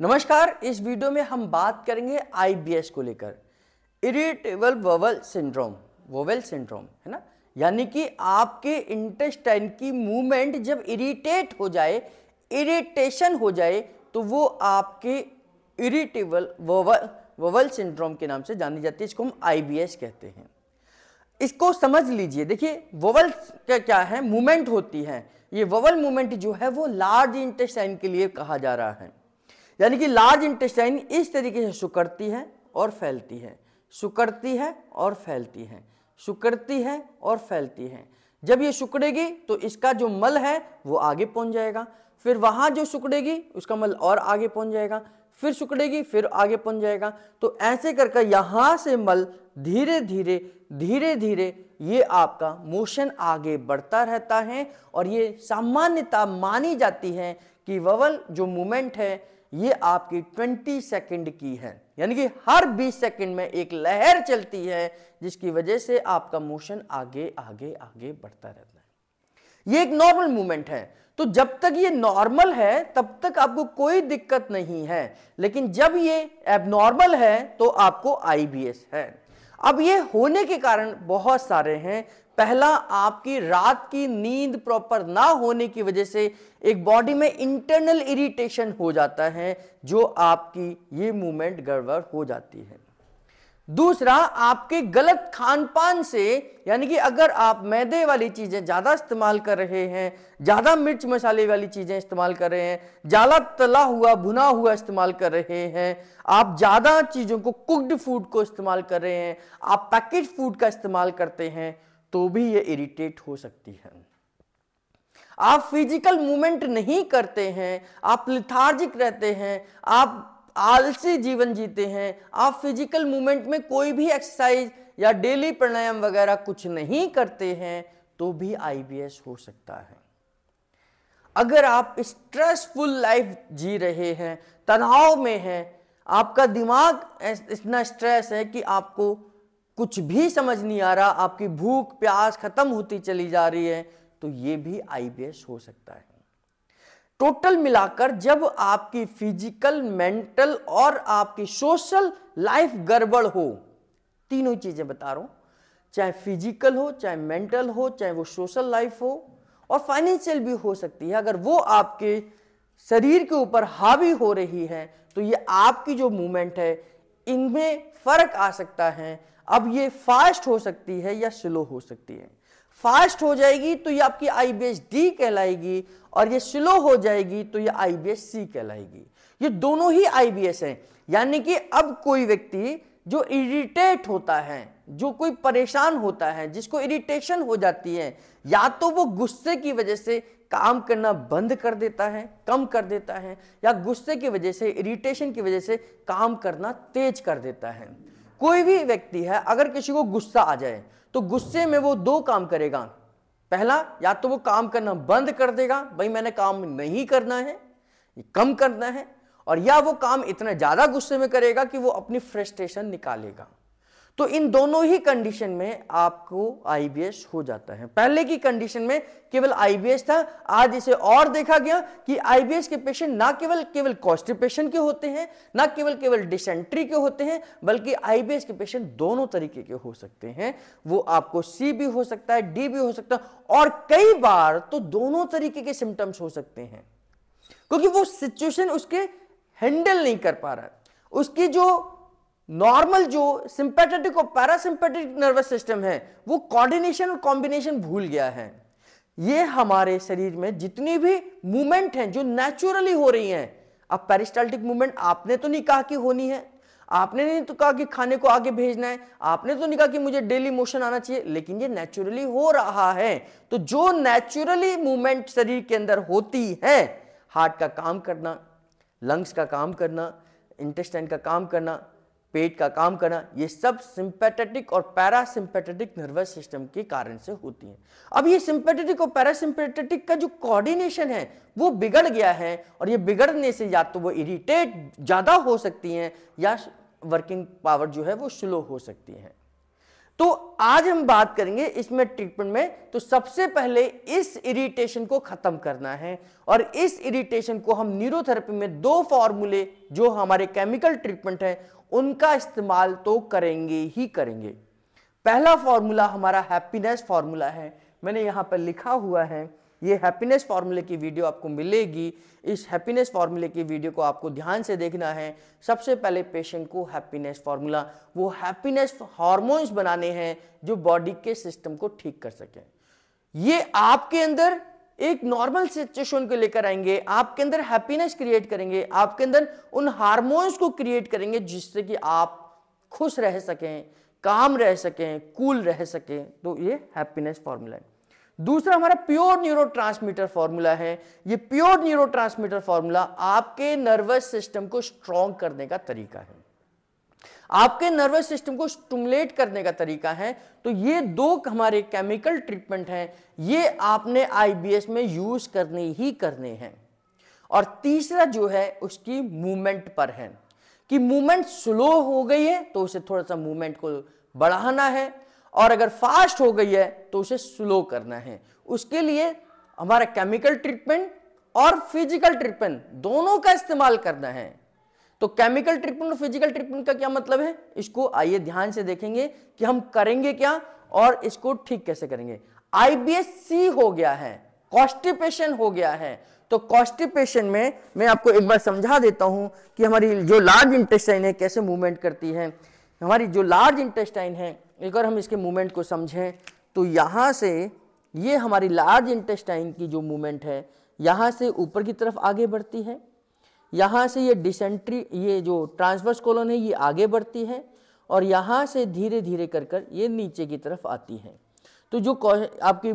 नमस्कार। इस वीडियो में हम बात करेंगे आईबीएस को लेकर, irritable bowel syndrome, vowel syndrome है ना, यानी कि आपके इंटेस्टाइन की मूवमेंट जब इरिटेट हो जाए, इरिटेशन हो जाए तो वो आपके इरिटेबल वोवेल सिंड्रोम के नाम से जानी जाती है। इसको हम आईबीएस कहते हैं। इसको समझ लीजिए। देखिए वोवेल क्या है, मूवमेंट होती है। ये वोवेल मूवमेंट जो है वो लार्ज इंटेस्टाइन के लिए कहा जा रहा है, यानी कि लार्ज इंटेस्टाइन इस तरीके से सिकुड़ती है और फैलती है, सिकुड़ती है और फैलती है, सिकुड़ती है और फैलती है। जब ये सिकुड़ेगी तो इसका जो मल है वो आगे पहुंच जाएगा, फिर वहां जो सिकुड़ेगी उसका मल और आगे पहुंच जाएगा, फिर सिकुड़ेगी फिर आगे पहुंच जाएगा। तो ऐसे करके यहां से मल धीरे धीरे धीरे धीरे ये आपका मोशन आगे बढ़ता रहता है। और ये सामान्यता मानी जाती है कि वोवेल जो मूवमेंट है ये आपकी 20 सेकंड की है, यानी कि हर 20 सेकंड में एक लहर चलती है जिसकी वजह से आपका मोशन आगे आगे आगे बढ़ता रहता है। ये एक नॉर्मल मूवमेंट है। तो जब तक ये नॉर्मल है तब तक आपको कोई दिक्कत नहीं है, लेकिन जब ये एबनॉर्मल है तो आपको आईबीएस है। अब ये होने के कारण बहुत सारे हैं। पहला, आपकी रात की नींद प्रॉपर ना होने की वजह से एक बॉडी में इंटरनल इरिटेशन हो जाता है, जो आपकी ये मूवमेंट गड़बड़ हो जाती है। दूसरा, आपके गलत खान पान से, यानी कि अगर आप मैदे वाली चीजें ज्यादा इस्तेमाल कर रहे हैं, ज्यादा मिर्च मसाले वाली चीजें इस्तेमाल कर रहे हैं, ज्यादा तला हुआ भुना हुआ इस्तेमाल कर रहे हैं, आप ज्यादा चीजों को कुक्ड फूड को इस्तेमाल कर रहे हैं, आप पैकेज फूड का इस्तेमाल करते हैं, तो भी ये इरिटेट हो सकती है। आप फिजिकल मूवमेंट नहीं करते हैं, आप लिथार्जिक रहते हैं, आप आलसी जीवन जीते हैं, आप फिजिकल मूवमेंट में कोई भी एक्सरसाइज या डेली प्राणायाम वगैरह कुछ नहीं करते हैं, तो भी आईबीएस हो सकता है। अगर आप स्ट्रेसफुल लाइफ जी रहे हैं, तनाव में हैं, आपका दिमाग इतना स्ट्रेस है कि आपको कुछ भी समझ नहीं आ रहा, आपकी भूख प्यास खत्म होती चली जा रही है, तो ये भी आईबीएस हो सकता है। टोटल मिलाकर जब आपकी फिजिकल, मेंटल और आपकी सोशल लाइफ गड़बड़ हो, तीनों चीजें बता रहा हूं, चाहे फिजिकल हो, चाहे मेंटल हो, चाहे वो सोशल लाइफ हो, और फाइनेंशियल भी हो सकती है, अगर वो आपके शरीर के ऊपर हावी हो रही है, तो ये आपकी जो मूवमेंट है इनमें फर्क आ सकता है। अब ये फास्ट हो सकती है या स्लो हो सकती है। फास्ट हो जाएगी तो ये आपकी आईबीएस डी कहलाएगी, और ये स्लो हो जाएगी तो ये आईबीएस सी कहलाएगी। ये दोनों ही आईबीएस हैं। यानी कि अब कोई व्यक्ति जो इरिटेट होता है, जो कोई परेशान होता है, जिसको इरिटेशन हो जाती है, या तो वो गुस्से की वजह से काम करना बंद कर देता है, कम कर देता है, या गुस्से की वजह से, इरिटेशन की वजह से काम करना तेज कर देता है। कोई भी व्यक्ति है, अगर किसी को गुस्सा आ जाए तो गुस्से में वो दो काम करेगा। पहला, या तो वो काम करना बंद कर देगा, भाई मैंने काम नहीं करना है, कम करना है, और या वो काम इतना ज्यादा गुस्से में करेगा कि वो अपनी फ्रस्ट्रेशन निकालेगा। तो इन दोनों ही कंडीशन में आपको आईबीएस हो जाता है। पहले की कंडीशन में केवल आईबीएस था, आज इसे और देखा गया कि आईबीएस के पेशेंट ना केवल कॉन्स्टिपेशन के होते हैं, ना केवल डिसेंट्री के होते हैं, बल्कि आईबीएस के पेशेंट दोनों तरीके के हो सकते हैं। वो आपको सी भी हो सकता है, डी भी हो सकता है, और कई बार तो दोनों तरीके के सिम्टम्स हो सकते हैं, क्योंकि वो सिचुएशन उसके हैंडल नहीं कर पा रहा है। उसकी जो नॉर्मल जो सिंपैथेटिक और पैरासिम्पैथेटिक नर्वस सिस्टम है वो कोऑर्डिनेशन और कॉम्बिनेशन भूल गया है। ये हमारे शरीर में जितनी भी मूवमेंट हैं जो नेचुरली हो रही हैं, अब पेरिस्टाल्टिक मूवमेंट आपने तो नहीं कहा कि होनी है, आपने नहीं तो कहा कि खाने को आगे भेजना है, आपने तो नहीं कहा कि मुझे डेली मोशन आना चाहिए, लेकिन ये नेचुरली हो रहा है। तो जो नेचुरली मूवमेंट शरीर के अंदर होती है, हार्ट का काम करना, लंग्स का काम करना, इंटेस्टाइन का काम करना, पेट का काम करना, ये सब सिंपैथेटिक और पैरासिम्पैथेटिक नर्वस सिस्टम के कारण से होती है। अब ये सिंपैथेटिक और पैरासिम्पैथेटिक का जो कोऑर्डिनेशन है वो बिगड़ गया है, और ये बिगड़ने से या तो वो इरिटेट ज्यादा हो सकती हैं या वर्किंग पावर जो है वो स्लो हो सकती है। तो आज हम बात करेंगे इसमें ट्रीटमेंट में, तो सबसे पहले इस इरिटेशन को खत्म करना है, और इस इरिटेशन को हम न्यूरोथेरेपी में 2 फॉर्मूले जो हमारे केमिकल ट्रीटमेंट है उनका इस्तेमाल तो करेंगे ही करेंगे। पहला फॉर्मूला हमारा हैप्पीनेस फॉर्मूला है, मैंने यहां पर लिखा हुआ है, ये हैप्पीनेस फॉर्मूले की वीडियो आपको मिलेगी। इस हैप्पीनेस फॉर्मूले की वीडियो को आपको ध्यान से देखना है। सबसे पहले पेशेंट को हैप्पीनेस फॉर्मूला, वो हैप्पीनेस हार्मोन्स बनाने हैं जो बॉडी के सिस्टम को ठीक कर सकें। ये आपके अंदर एक नॉर्मल सिचुएशन को लेकर आएंगे, आपके अंदर हैप्पीनेस क्रिएट करेंगे, आपके अंदर उन हार्मोन्स को क्रिएट करेंगे जिससे कि आप खुश रह सकें, काम रह सकें, कूल रह सकें। तो ये हैप्पीनेस फॉर्मूला है। दूसरा हमारा प्योर न्यूरोट्रांसमीटर फॉर्मूला है। ये प्योर न्यूरोट्रांसमीटर फॉर्मूला आपके नर्वस सिस्टम को स्ट्रॉन्ग करने का तरीका है, आपके नर्वस सिस्टम को स्टिमुलेट करने का तरीका है। तो ये 2 हमारे केमिकल ट्रीटमेंट हैं, ये आपने आईबीएस में यूज करने ही करने हैं। और तीसरा जो है उसकी मूवमेंट पर है कि मूवमेंट स्लो हो गई है तो उसे थोड़ा सा मूवमेंट को बढ़ाना है, और अगर फास्ट हो गई है तो उसे स्लो करना है। उसके लिए हमारा केमिकल ट्रीटमेंट और फिजिकल ट्रीटमेंट दोनों का इस्तेमाल करना है। तो केमिकल ट्रीटमेंट और फिजिकल ट्रीटमेंट का क्या मतलब है, इसको आइए ध्यान से देखेंगे कि हम करेंगे क्या और इसको ठीक कैसे करेंगे। आईबीएस-सी हो गया है, कॉन्स्टिपेशन हो गया है। तो कॉन्स्टिपेशन में मैं आपको एक बार समझा देता हूं कि हमारी जो लार्ज इंटेस्टाइन है कैसे मूवमेंट करती है। हमारी जो लार्ज इंटेस्टाइन है, एक बार हम इसके मूवमेंट को समझें तो यहाँ से ये हमारी लार्ज इंटेस्टाइन की जो मूवमेंट है, यहाँ से ऊपर की तरफ आगे बढ़ती है, यहाँ से ये डिसेंट्री, ये जो ट्रांसवर्स कॉलोन है ये आगे बढ़ती है, और यहाँ से धीरे धीरे कर कर ये नीचे की तरफ आती है। तो जो आपकी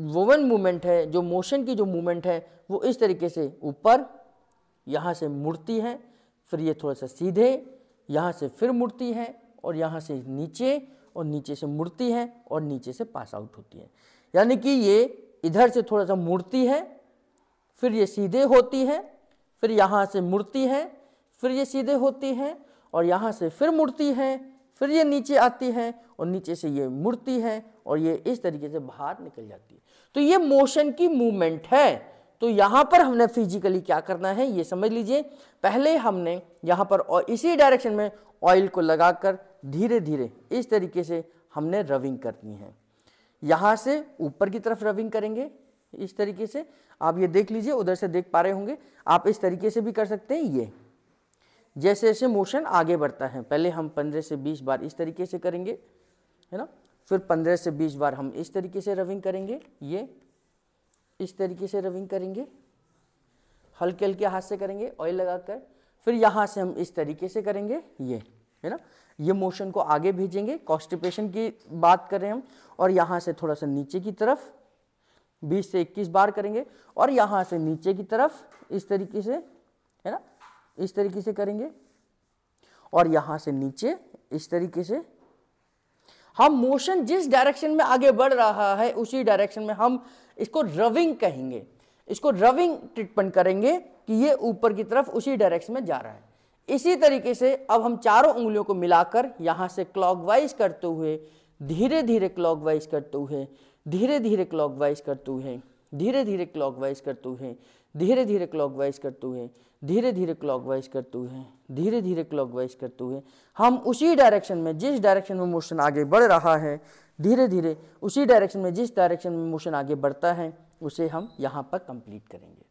वोवन मूवमेंट है, जो मोशन की जो मूवमेंट है, वो इस तरीके से ऊपर यहाँ से मुड़ती है, फिर ये थोड़ा सा सीधे यहाँ से फिर मुड़ती है, और यहाँ से नीचे, और नीचे से मुड़ती है, और नीचे से पास आउट होती है। यानी कि ये इधर से थोड़ा सा मुड़ती है, फिर ये सीधे होती है, फिर यहाँ से मुड़ती है, फिर ये सीधे होती है, और यहाँ से फिर मुड़ती है, फिर ये नीचे आती है, और नीचे से ये मुड़ती है, और ये इस तरीके से बाहर निकल जाती है। तो ये मोशन की मूवमेंट है। तो यहाँ पर हमने फिजिकली क्या करना है ये समझ लीजिए। पहले हमने यहाँ पर और इसी डायरेक्शन में ऑयल को लगाकर धीरे धीरे इस तरीके से हमने रबिंग करनी है। यहाँ से ऊपर की तरफ रबिंग करेंगे इस तरीके से, आप ये देख लीजिए, उधर से देख पा रहे होंगे आप, इस तरीके से भी कर सकते हैं। ये जैसे जैसे मोशन आगे बढ़ता है, पहले हम 15 से 20 बार इस तरीके से करेंगे, है ना, फिर 15 से 20 बार हम इस तरीके से रबिंग करेंगे, ये इस तरीके से रबिंग करेंगे, हल्के हल्के हाथ से करेंगे ऑयल लगाकर, फिर यहाँ से हम इस तरीके से करेंगे, ये है ना, ये मोशन को आगे भेजेंगे। कॉन्स्टिपेशन की बात कर रहे हैं हम, और यहाँ से थोड़ा सा नीचे की तरफ 20 से 21 बार करेंगे, और यहाँ से नीचे की तरफ इस तरीके से, है ना, इस तरीके से करेंगे, और यहाँ से नीचे इस तरीके से। हम मोशन जिस डायरेक्शन में आगे बढ़ रहा है उसी डायरेक्शन में हम इसको रबिंग कहेंगे, इसको रबिंग ट्रीटमेंट करेंगे कि ये ऊपर की तरफ उसी डायरेक्शन में जा रहा है। इसी तरीके से अब हम चारों उंगलियों को मिलाकर यहाँ से क्लॉकवाइज करते हुए, धीरे धीरे क्लॉकवाइज करते हुए, धीरे धीरे क्लॉकवाइज करते हुए, धीरे धीरे क्लॉकवाइज करते हुए, धीरे धीरे क्लॉकवाइज करते हुए, धीरे धीरे क्लॉकवाइज करते हुए, धीरे धीरे क्लॉकवाइज करते हुए हम उसी डायरेक्शन में, जिस डायरेक्शन में मोशन आगे बढ़ रहा है, धीरे धीरे उसी डायरेक्शन में, जिस डायरेक्शन में मोशन आगे बढ़ता है उसे हम यहाँ पर कंप्लीट करेंगे।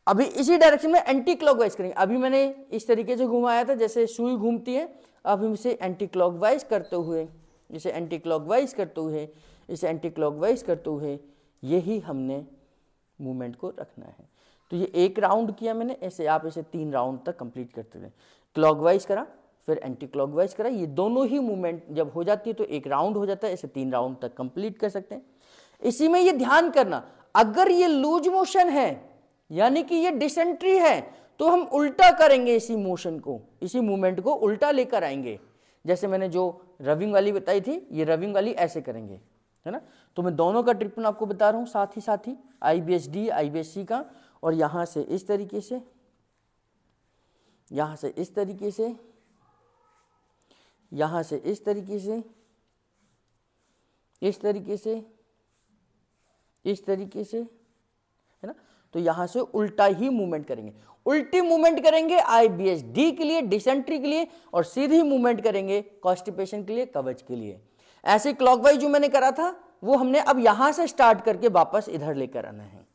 अभी इसी डायरेक्शन में एंटी क्लॉकवाइज करेंगे। अभी मैंने इस तरीके से घुमाया था जैसे सुई घूमती है, अब हम इसे एंटी क्लॉकवाइज करते हुए, इसे एंटी क्लॉकवाइज करते हुए, इसे एंटी क्लॉकवाइज करते हुए, यही हमने मूवमेंट को रखना है। तो ये एक राउंड किया मैंने, ऐसे आप इसे 3 राउंड तक कंप्लीट करते रहे। क्लॉकवाइज करा, फिर एंटी क्लॉकवाइज करा, ये दोनों ही मूवमेंट जब हो जाती है तो एक राउंड हो जाता है, ऐसे 3 राउंड तक कंप्लीट कर सकते हैं। इसी में ये ध्यान करना, अगर ये लूज मोशन है यानी कि ये डिसेंट्री है तो हम उल्टा करेंगे, इसी मोशन को, इसी मूवमेंट को उल्टा लेकर आएंगे। जैसे मैंने जो रबिंग वाली बताई थी, ये रबिंग वाली ऐसे करेंगे, है ना। तो मैं दोनों का ट्रीटमेंट आपको बता रहा हूँ साथ ही आईबीएस-डी, आईबीएस-सी का। और यहाँ से इस तरीके से, यहाँ से इस तरीके से, यहाँ से इस तरीके से, इस तरीके से, है ना। तो यहां से उल्टा ही मूवमेंट करेंगे, उल्टी मूवमेंट करेंगे IBS डी के लिए, डिसेंट्री के लिए, और सीधी मूवमेंट करेंगे कॉन्स्टिपेशन के लिए, कवच के लिए। ऐसे क्लॉकवाइज जो मैंने करा था वो हमने अब यहां से स्टार्ट करके वापस इधर लेकर आना है,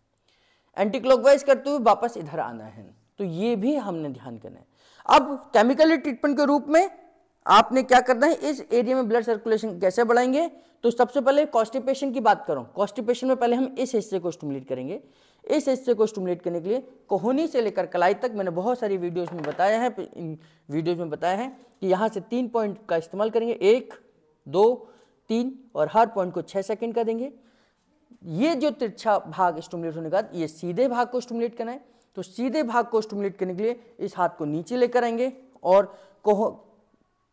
एंटी क्लॉकवाइज करते हुए वापस इधर आना है। तो ये भी हमने ध्यान करना है। अब केमिकली ट्रीटमेंट के रूप में आपने क्या करना है, इस एरिया में ब्लड सर्कुलेशन कैसे बढ़ाएंगे। तो सबसे पहले कॉन्स्टिपेशन की बात करूं, कॉन्स्टिपेशन में पहले हम इस हिस्से को स्टिमुलेट करेंगे। इस हिस्से को स्टिमुलेट करने के लिए कोहनी से लेकर कलाई तक मैंने बहुत सारी वीडियोस में बताया है, कि यहाँ से 3 पॉइंट का इस्तेमाल करेंगे, 1 2 3, और हर पॉइंट को 6 सेकंड का देंगे। ये जो तिरछा भाग स्टिमुलेट होने के बाद ये सीधे भाग को स्टिमुलेट करना है। तो सीधे भाग को स्टिमुलेट करने के लिए इस हाथ को नीचे लेकर आएंगे और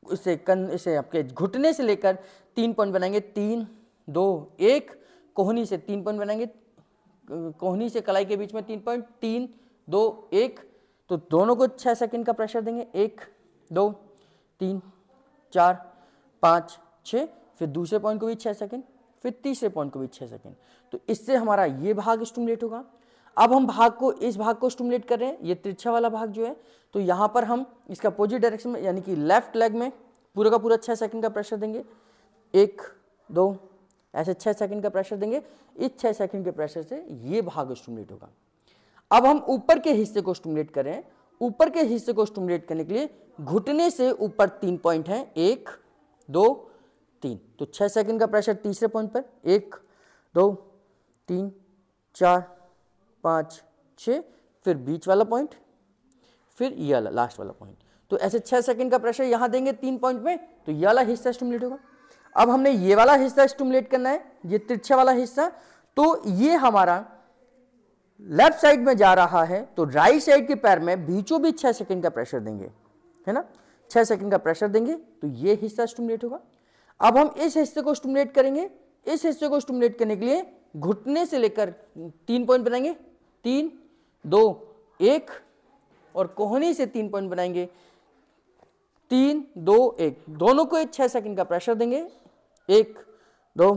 इसे आपके घुटने से लेकर 3 पॉइंट बनाएंगे, 3 2 1, कोहनी से 3 पॉइंट बनाएंगे, कोहनी से कलाई के बीच में 3 पॉइंट, 3 2 1। तो दोनों को 6 सेकंड का प्रेशर देंगे, 1 2 3 4 5 6, फिर दूसरे पॉइंट को भी 6 सेकंड, फिर तीसरे पॉइंट को भी 6 सेकंड। तो इससे हमारा ये भाग स्टिमुलेट होगा। अब हम इस भाग को स्टिमुलेट कर रहे हैं, ये तिरछा वाला भाग जो है। तो यहाँ पर हम इसका अपोजिट डायरेक्शन में, यानी कि लेफ्ट लेग में पूरा का पूरा 6 सेकंड का प्रेशर देंगे, 1 2, ऐसे 6 सेकंड का प्रेशर देंगे। इस 6 सेकंड के प्रेशर से ये भाग स्टिमुलेट होगा। अब हम ऊपर के हिस्से को स्टिमुलेट कर रहे हैं। ऊपर के हिस्से को स्टिमुलेट करने के लिए घुटने से ऊपर 3 पॉइंट हैं, 1 2 3। तो 6 सेकंड का प्रेशर तीसरे पॉइंट पर, 1 2 3 4 5 6, फिर बीच वाला पॉइंट, फिर ये वाला लास्ट वाला पॉइंट। तो ऐसे 6 सेकंड का प्रेशर यहां देंगे 3 पॉइंट में, तो ये वाला हिस्सा स्टिमुलेट होगा। अब हमने ये वाला हिस्सा स्टिमुलेट करना है, ये तिरछा वाला हिस्सा। तो ये हमारा लेफ्ट साइड में जा रहा है, तो राइट साइड के पैर में बीचों बीच 6 सेकंड का प्रेशर देंगे, है ना। 6 सेकंड का प्रेशर देंगे तो ये हिस्सा स्टिमुलेट होगा। अब हम इस हिस्से को स्टिमुलेट करेंगे। इस हिस्से को स्टिमुलेट करने के लिए घुटने से लेकर 3 पॉइंट बनाएंगे, 3 2 1, और कोहनी से 3 पॉइंट बनाएंगे, 3 2 1। दोनों को 6 सेकंड का प्रेशर देंगे, 1 2